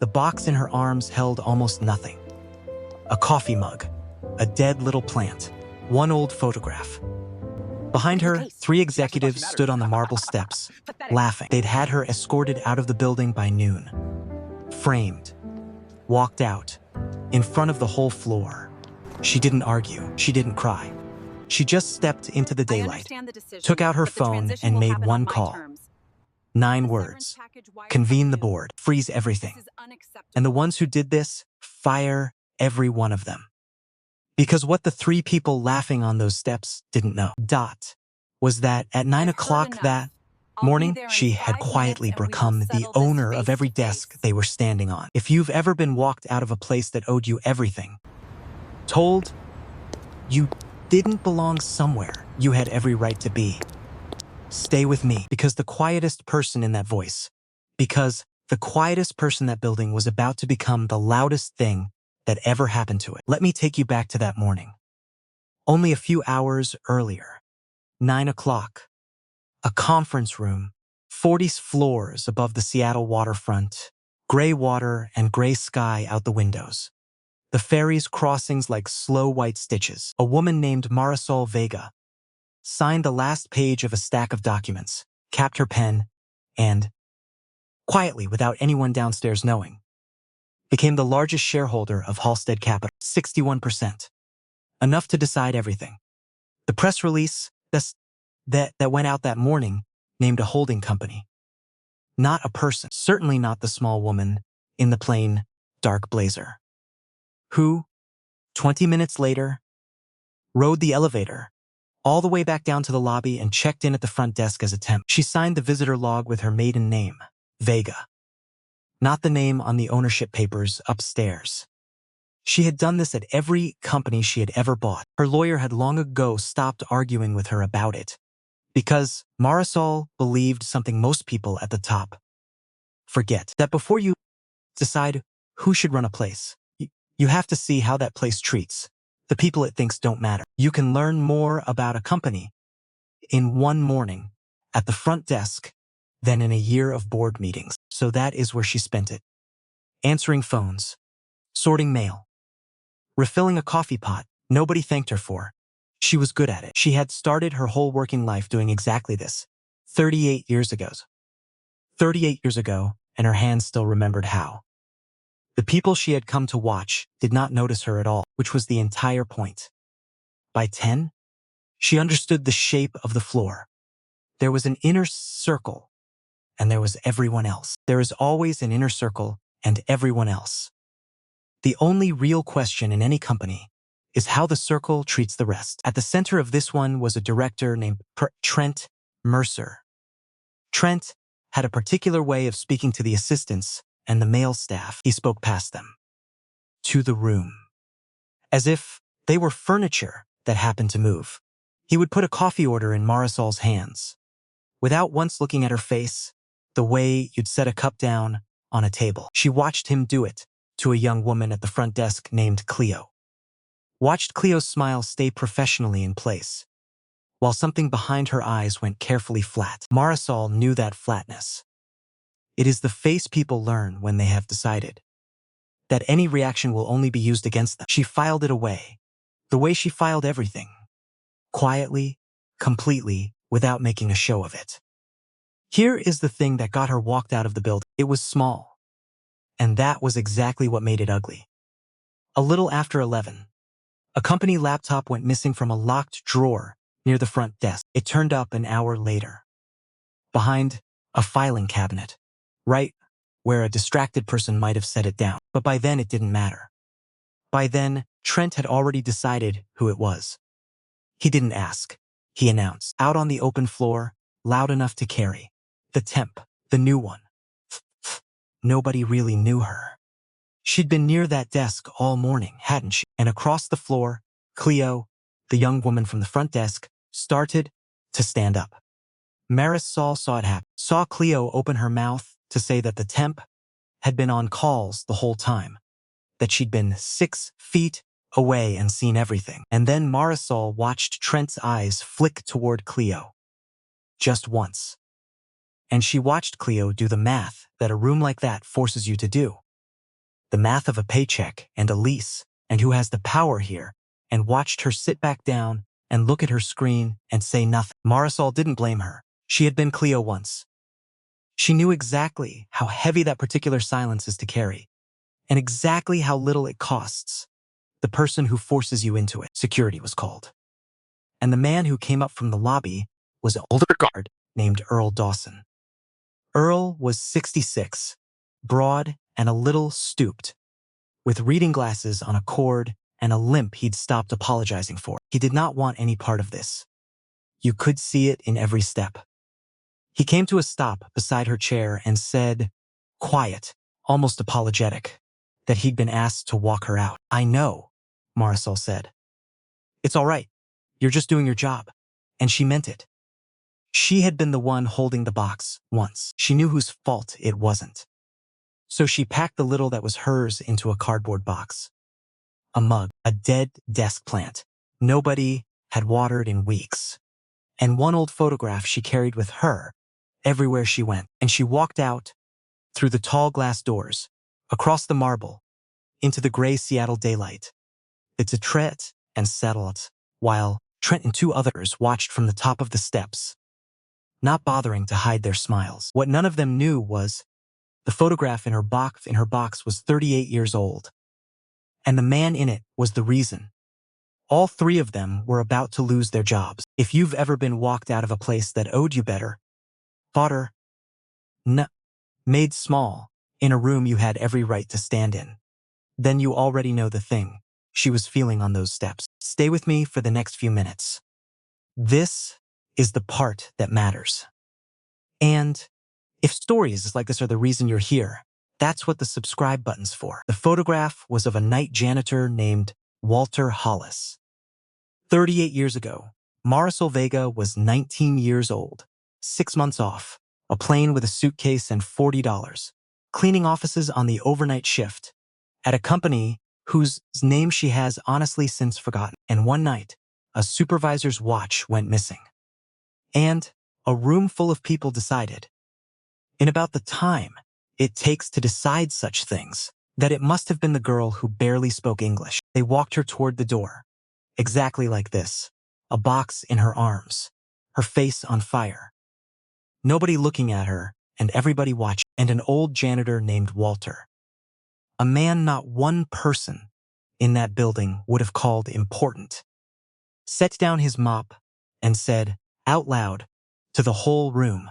The box in her arms held almost nothing. A coffee mug, a dead little plant, one old photograph. Behind her, three executives stood on the marble steps, laughing. They'd had her escorted out of the building by noon. Framed. Walked out. In front of the whole floor. She didn't argue. She didn't cry. She just stepped into the daylight, took out her phone and made one call. 9 words. Convene the board. Freeze everything. And the ones who did this, fire every one of them. Because what the 3 people laughing on those steps didn't know, was that at 9 o'clock that morning, she had quietly become the owner of every desk they were standing on. If you've ever been walked out of a place that owed you everything, told you didn't belong somewhere you had every right to be, stay with me, because the quietest person in that voice, because the quietest person in that building was about to become the loudest thing that ever happened to it. Let me take you back to that morning. Only a few hours earlier, 9 o'clock, a conference room, 40 floors above the Seattle waterfront, gray water and gray sky out the windows. The ferries crossings like slow white stitches. A woman named Marisol Vega signed the last page of a stack of documents, capped her pen, and, quietly without anyone downstairs knowing, became the largest shareholder of Halstead Capital, 61%. Enough to decide everything. The press release that went out that morning named a holding company. Not a person, certainly not the small woman in the plain, dark blazer, who, 20 minutes later, rode the elevator all the way back down to the lobby and checked in at the front desk as a temp. She signed the visitor log with her maiden name, Vega, not the name on the ownership papers upstairs. She had done this at every company she had ever bought. Her lawyer had long ago stopped arguing with her about it, because Marisol believed something most people at the top forget, that before you decide who should run a place, you have to see how that place treats the people it thinks don't matter. You can learn more about a company in one morning at the front desk than in a year of board meetings. So that is where she spent it. Answering phones, sorting mail, refilling a coffee pot nobody thanked her for. She was good at it. She had started her whole working life doing exactly this 38 years ago. 38 years ago, and her hands still remembered how. The people she had come to watch did not notice her at all, which was the entire point. By 10, she understood the shape of the floor. There was an inner circle, and there was everyone else. There is always an inner circle and everyone else. The only real question in any company is how the circle treats the rest. At the center of this one was a director named Trent Mercer. Trent had a particular way of speaking to the assistants and the male staff. He spoke past them, to the room, as if they were furniture that happened to move. He would put a coffee order in Marisol's hands, without once looking at her face, the way you'd set a cup down on a table. She watched him do it to a young woman at the front desk named Cleo. Watched Cleo's smile stay professionally in place, while something behind her eyes went carefully flat. Marisol knew that flatness. It is the face people learn when they have decided that any reaction will only be used against them. She filed it away, the way she filed everything, quietly, completely, without making a show of it. Here is the thing that got her walked out of the building. It was small, and that was exactly what made it ugly. A little after 11, a company laptop went missing from a locked drawer near the front desk. It turned up an hour later, behind a filing cabinet, right where a distracted person might have set it down. But by then it didn't matter. By then, Trent had already decided who it was. He didn't ask. He announced, out on the open floor, loud enough to carry. The temp, the new one. Nobody really knew her. She'd been near that desk all morning, hadn't she? And across the floor, Cleo, the young woman from the front desk, started to stand up. Marisol saw it happen, saw Cleo open her mouth to say that the temp had been on calls the whole time, that she'd been 6 feet away and seen everything. And then Marisol watched Trent's eyes flick toward Cleo. Just once. And she watched Cleo do the math that a room like that forces you to do. the math of a paycheck and a lease, and who has the power here, and watched her sit back down and look at her screen and say nothing. Marisol didn't blame her. She had been Cleo once. She knew exactly how heavy that particular silence is to carry, and exactly how little it costs the person who forces you into it. Security was called. And the man who came up from the lobby was an older guard named Earl Dawson. Earl was 66, broad and a little stooped, with reading glasses on a cord and a limp he'd stopped apologizing for. He did not want any part of this. You could see it in every step. He came to a stop beside her chair and said, quiet, almost apologetic, that he'd been asked to walk her out. I know, Marisol said. It's all right. You're just doing your job. And she meant it. She had been the one holding the box once. She knew whose fault it wasn't. So she packed the little that was hers into a cardboard box. A mug, a dead desk plant nobody had watered in weeks, and one old photograph she carried with her everywhere she went. And she walked out through the tall glass doors, across the marble, into the gray Seattle daylight. It's a Tret and settled, while Trent and two others watched from the top of the steps, not bothering to hide their smiles. What none of them knew was the photograph in her box was 38 years old, and the man in it was the reason. All three of them were about to lose their jobs. If you've ever been walked out of a place that owed you better, fodder, made small, in a room you had every right to stand in, then you already know the thing she was feeling on those steps. Stay with me for the next few minutes. This is the part that matters. And if stories like this are the reason you're here, that's what the subscribe button's for. The photograph was of a night janitor named Walter Hollis. 38 years ago, Marisol Vega was 19 years old, 6 months off, a plane with a suitcase and $40, cleaning offices on the overnight shift at a company whose name she has honestly since forgotten. And one night, a supervisor's watch went missing. And a room full of people decided, in about the time it takes to decide such things, that it must have been the girl who barely spoke English. They walked her toward the door, exactly like this, a box in her arms, her face on fire. Nobody looking at her, and everybody watching, and an old janitor named Walter. A man not one person in that building would have called important, set down his mop and said, out loud, to the whole room,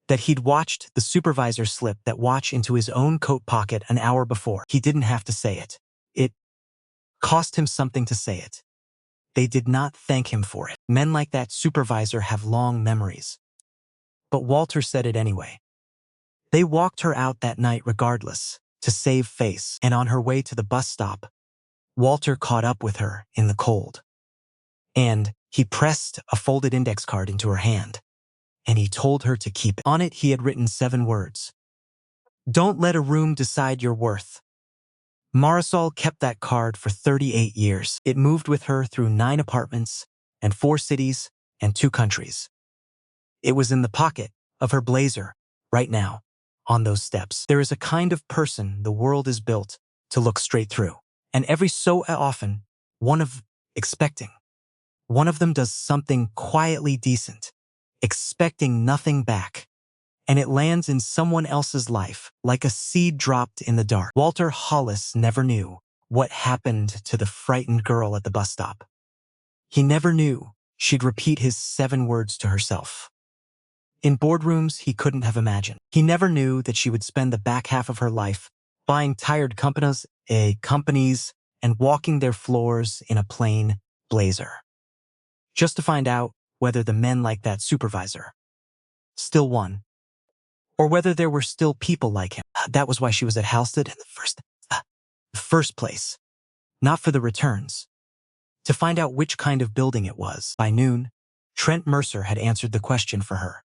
that he'd watched the supervisor slip that watch into his own coat pocket an hour before. He didn't have to say it. It cost him something to say it. They did not thank him for it. Men like that supervisor have long memories. But Walter said it anyway. They walked her out that night regardless, to save face, and on her way to the bus stop, Walter caught up with her in the cold. And he pressed a folded index card into her hand, and he told her to keep it. On it, he had written 7 words. Don't let a room decide your worth. Marisol kept that card for 38 years. It moved with her through 9 apartments and 4 cities and 2 countries. It was in the pocket of her blazer right now, on those steps. There is a kind of person the world is built to look straight through. And every so often, one of them does something quietly decent, expecting nothing back, and it lands in someone else's life like a seed dropped in the dark. Walter Hollis never knew what happened to the frightened girl at the bus stop. He never knew she'd repeat his 7 words to herself. In boardrooms he couldn't have imagined. He never knew that she would spend the back half of her life buying tired companies and walking their floors in a plain blazer, just to find out whether the men like that supervisor still won, or whether there were still people like him. That was why she was at Halstead in the first place, not for the returns, to find out which kind of building it was. By noon, Trent Mercer had answered the question for her.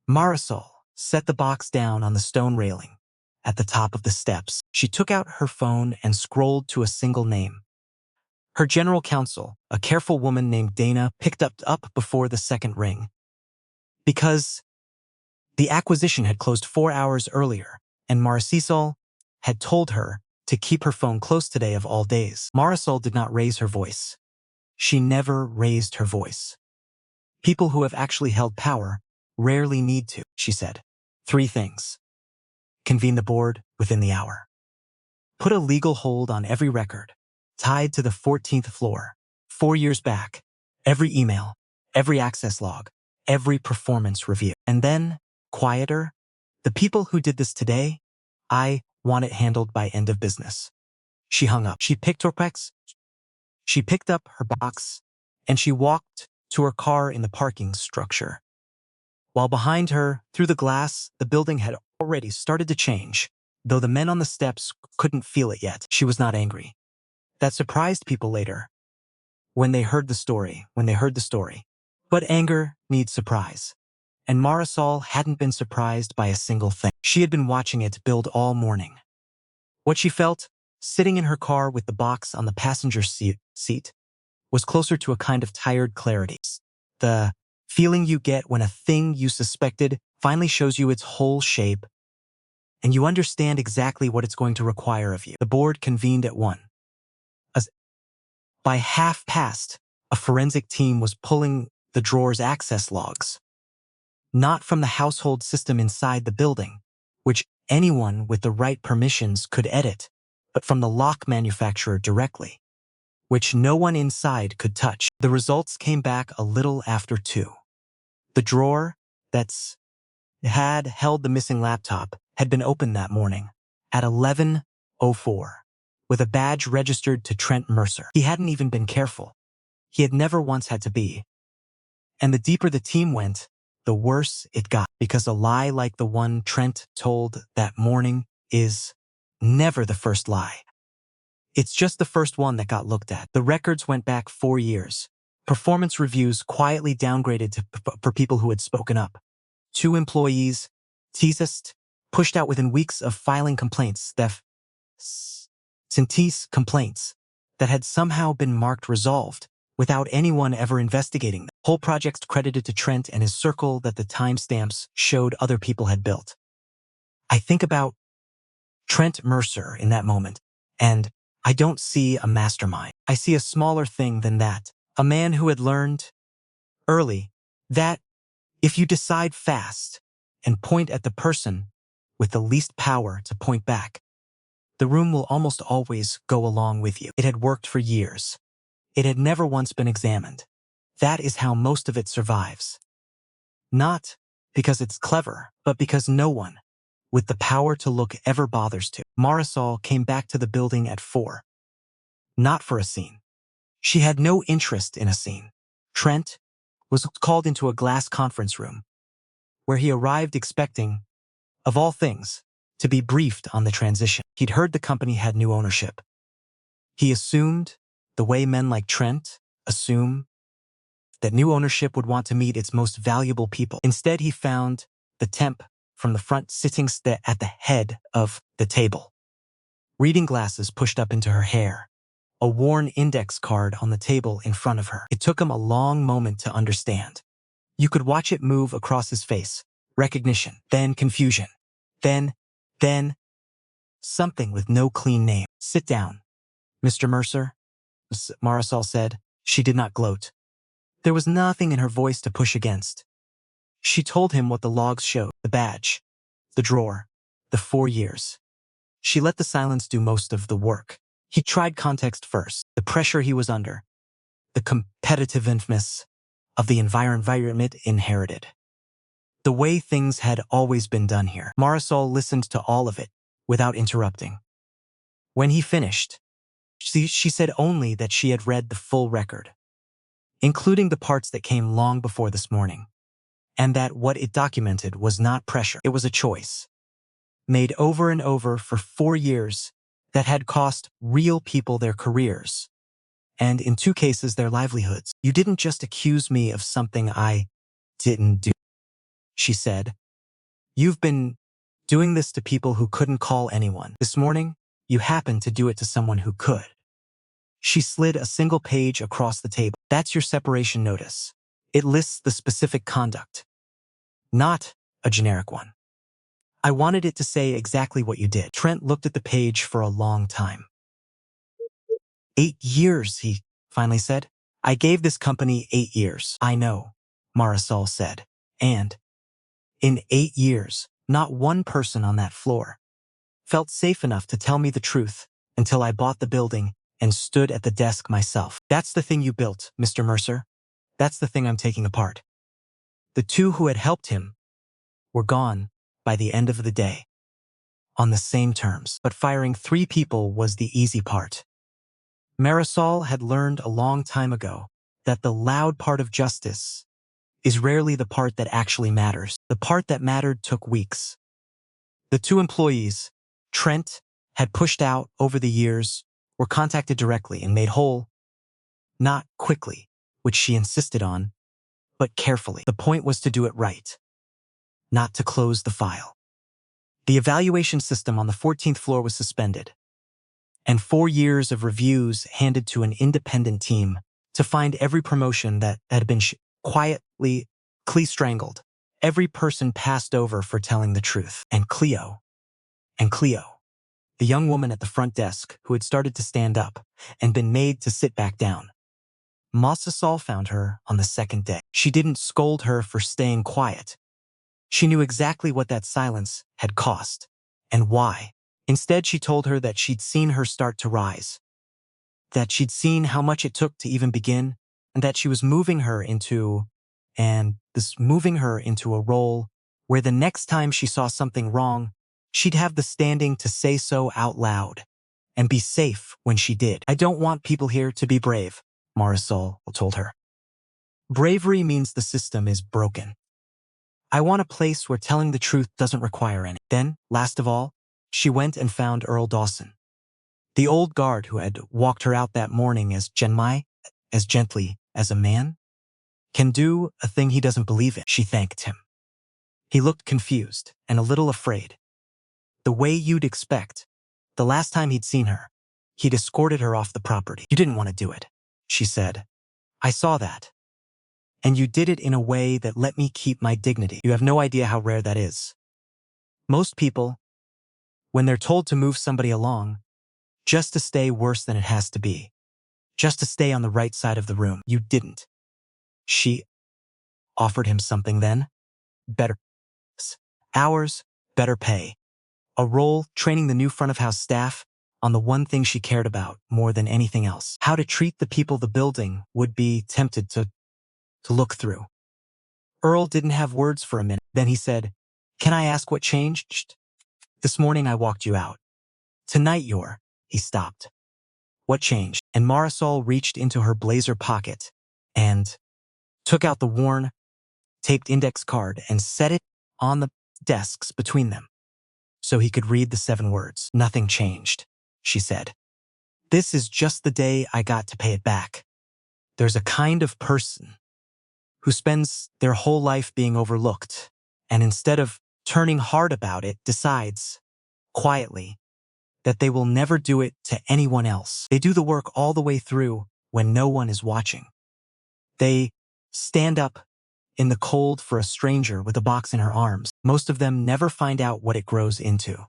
Marisol set the box down on the stone railing at the top of the steps. She took out her phone and scrolled to a single name. Her general counsel, a careful woman named Dana, picked up before the second ring, because the acquisition had closed 4 hours earlier, and Marisol had told her to keep her phone close today of all days. Marisol did not raise her voice. She never raised her voice. People who have actually held power rarely need to, she said. 3 things. Convene the board within the hour. Put a legal hold on every record, tied to the 14th floor. 4 years back, every email, every access log, every performance review. And then, quieter, the people who did this today, I want it handled by end of business. She hung up. She picked up her box, and she walked to her car in the parking structure. While behind her, through the glass, the building had already started to change, though the men on the steps couldn't feel it yet. She was not angry. That surprised people later, when they heard the story. But anger needs surprise. And Marisol hadn't been surprised by a single thing. She had been watching it build all morning. What she felt, sitting in her car with the box on the passenger seat, was closer to a kind of tired clarity. The feeling you get when a thing you suspected finally shows you its whole shape, and you understand exactly what it's going to require of you. The board convened at 1. By 1:30, a forensic team was pulling the drawer's access logs, not from the household system inside the building, which anyone with the right permissions could edit, but from the lock manufacturer directly, which no one inside could touch. The results came back a little after 2. The drawer that's had held the missing laptop had been opened that morning at 11:04 with a badge registered to Trent Mercer. He hadn't even been careful. He had never once had to be. And the deeper the team went, the worse it got, because a lie like the one Trent told that morning is never the first lie. It's just the first one that got looked at. The records went back 4 years. Performance reviews quietly downgraded for people who had spoken up. 2 employees, teased, pushed out within weeks of filing complaints, complaints that had somehow been marked resolved without anyone ever investigating them. Whole projects credited to Trent and his circle that the timestamps showed other people had built. I think about Trent Mercer in that moment, and I don't see a mastermind. I see a smaller thing than that. A man who had learned early that if you decide fast and point at the person with the least power to point back, the room will almost always go along with you. It had worked for years. It had never once been examined. That is how most of it survives. Not because it's clever, but because no one with the power to look ever bothers to. Marisol came back to the building at 4. Not for a scene. She had no interest in a scene. Trent was called into a glass conference room, where he arrived expecting, of all things, to be briefed on the transition. He'd heard the company had new ownership. He assumed, the way men like Trent assume, that new ownership would want to meet its most valuable people. Instead, he found the Temp from the front sitting at the head of the table. Reading glasses pushed up into her hair, a worn index card on the table in front of her. It took him a long moment to understand. You could watch it move across his face. Recognition, then confusion, then something with no clean name. "Sit down, Mr. Mercer," Marisol said. She did not gloat. There was nothing in her voice to push against. She told him what the logs showed, the badge, the drawer, the 4 years. She let the silence do most of the work. He tried context first, the pressure he was under, the competitiveness of the environment inherited, the way things had always been done here. Marisol listened to all of it without interrupting. When he finished, she said only that she had read the full record, including the parts that came long before this morning, and that what it documented was not pressure. It was a choice, made over and over for 4 years, that had cost real people their careers, and in 2 cases their livelihoods. "You didn't just accuse me of something I didn't do," she said. "You've been doing this to people who couldn't call anyone. This morning, you happened to do it to someone who could." She slid a single page across the table. "That's your separation notice. It lists the specific conduct, not a generic one." I wanted it to say exactly what you did. Trent looked at the page for a long time. 8 years, he finally said. I gave this company 8 years. I know, Marisol said. And in 8 years, not one person on that floor felt safe enough to tell me the truth until I bought the building and stood at the desk myself. That's the thing you built, Mr. Mercer. That's the thing I'm taking apart. The two who had helped him were gone by the end of the day, on the same terms. But firing 3 people was the easy part. Marisol had learned a long time ago that the loud part of justice is rarely the part that actually matters. The part that mattered took weeks. The 2 employees Trent had pushed out over the years were contacted directly and made whole, not quickly, which she insisted on, but carefully. The point was to do it right, not to close the file. The evaluation system on the 14th floor was suspended, and 4 years of reviews handed to an independent team to find every promotion that had been quietly strangled. Every person passed over for telling the truth. And Cleo, the young woman at the front desk who had started to stand up and been made to sit back down. Marisol found her on the 2nd day. She didn't scold her for staying quiet. She knew exactly what that silence had cost and why. Instead, she told her that she'd seen her start to rise, that she'd seen how much it took to even begin, and that she was moving her into a role where the next time she saw something wrong, she'd have the standing to say so out loud and be safe when she did. I don't want people here to be brave, Marisol told her. Bravery means the system is broken. I want a place where telling the truth doesn't require any. Then, last of all, she went and found Earl Dawson, the old guard who had walked her out that morning as gently as a man can do a thing he doesn't believe in. She thanked him. He looked confused and a little afraid. The way you'd expect. The last time he'd seen her, he'd escorted her off the property. You didn't want to do it, she said. I saw that. And you did it in a way that let me keep my dignity. You have no idea how rare that is. Most people, when they're told to move somebody along, just to stay worse than it has to be, just to stay on the right side of the room, you didn't. She offered him something then. Better hours, better pay. A role training the new front-of-house staff on the one thing she cared about more than anything else. How to treat the people the building would be tempted to look through. Earl didn't have words for a minute. Then he said, Can I ask what changed? This morning I walked you out. Tonight he stopped. What changed? And Marisol reached into her blazer pocket and took out the worn, taped index card and set it on the desks between them so he could read the 7 words. Nothing changed, she said. This is just the day I got to pay it back. There's a kind of person who spends their whole life being overlooked, and instead of turning hard about it, decides, quietly, that they will never do it to anyone else. They do the work all the way through when no one is watching. They stand up in the cold for a stranger with a box in her arms. Most of them never find out what it grows into.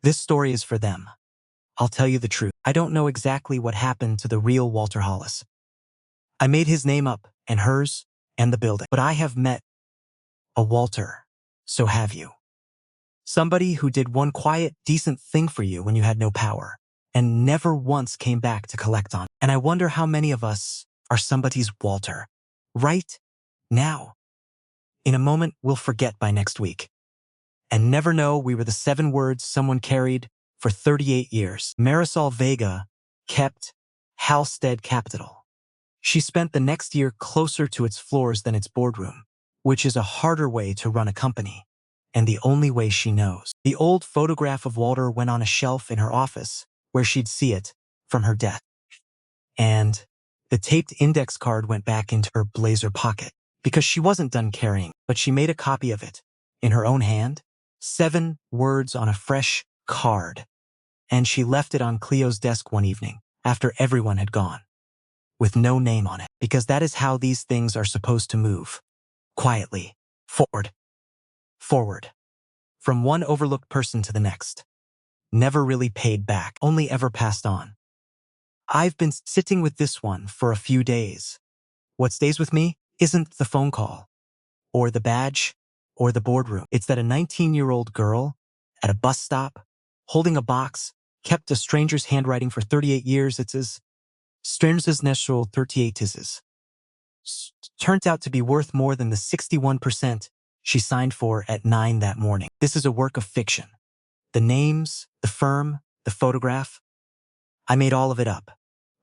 This story is for them. I'll tell you the truth. I don't know exactly what happened to the real Walter Hollis. I made his name up, and hers, and the building. But I have met a Walter, so have you. Somebody who did one quiet, decent thing for you when you had no power, and never once came back to collect on. And I wonder how many of us are somebody's Walter, right now. In a moment, we'll forget by next week. And never know we were the 7 words someone carried for 38 years. Marisol Vega kept Halstead Capital. She spent the next year closer to its floors than its boardroom, which is a harder way to run a company, and the only way she knows. The old photograph of Walter went on a shelf in her office, where she'd see it from her desk. And the taped index card went back into her blazer pocket, because she wasn't done carrying, but she made a copy of it, in her own hand, 7 words on a fresh card, and she left it on Cleo's desk one evening, after everyone had gone, with no name on it, because that is how these things are supposed to move. Quietly. Forward. Forward. from one overlooked person to the next. Never really paid back, only ever passed on. I've been sitting with this one for a few days. What stays with me isn't the phone call, or the badge, or the boardroom. It's that a 19-year-old girl at a bus stop, holding a box, kept a stranger's handwriting for 38 years. It's as stranger's natural 38 is. Turned out to be worth more than the 61% she signed for at 9 that morning. This is a work of fiction. The names, the firm, the photograph, I made all of it up.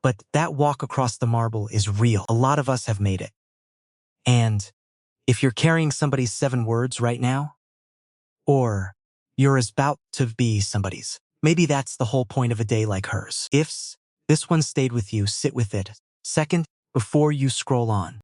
But that walk across the marble is real. A lot of us have made it. And if you're carrying somebody's 7 words right now, or you're about to be somebody's, maybe that's the whole point of a day like hers. If this one stayed with you, sit with it. Second, before you scroll on.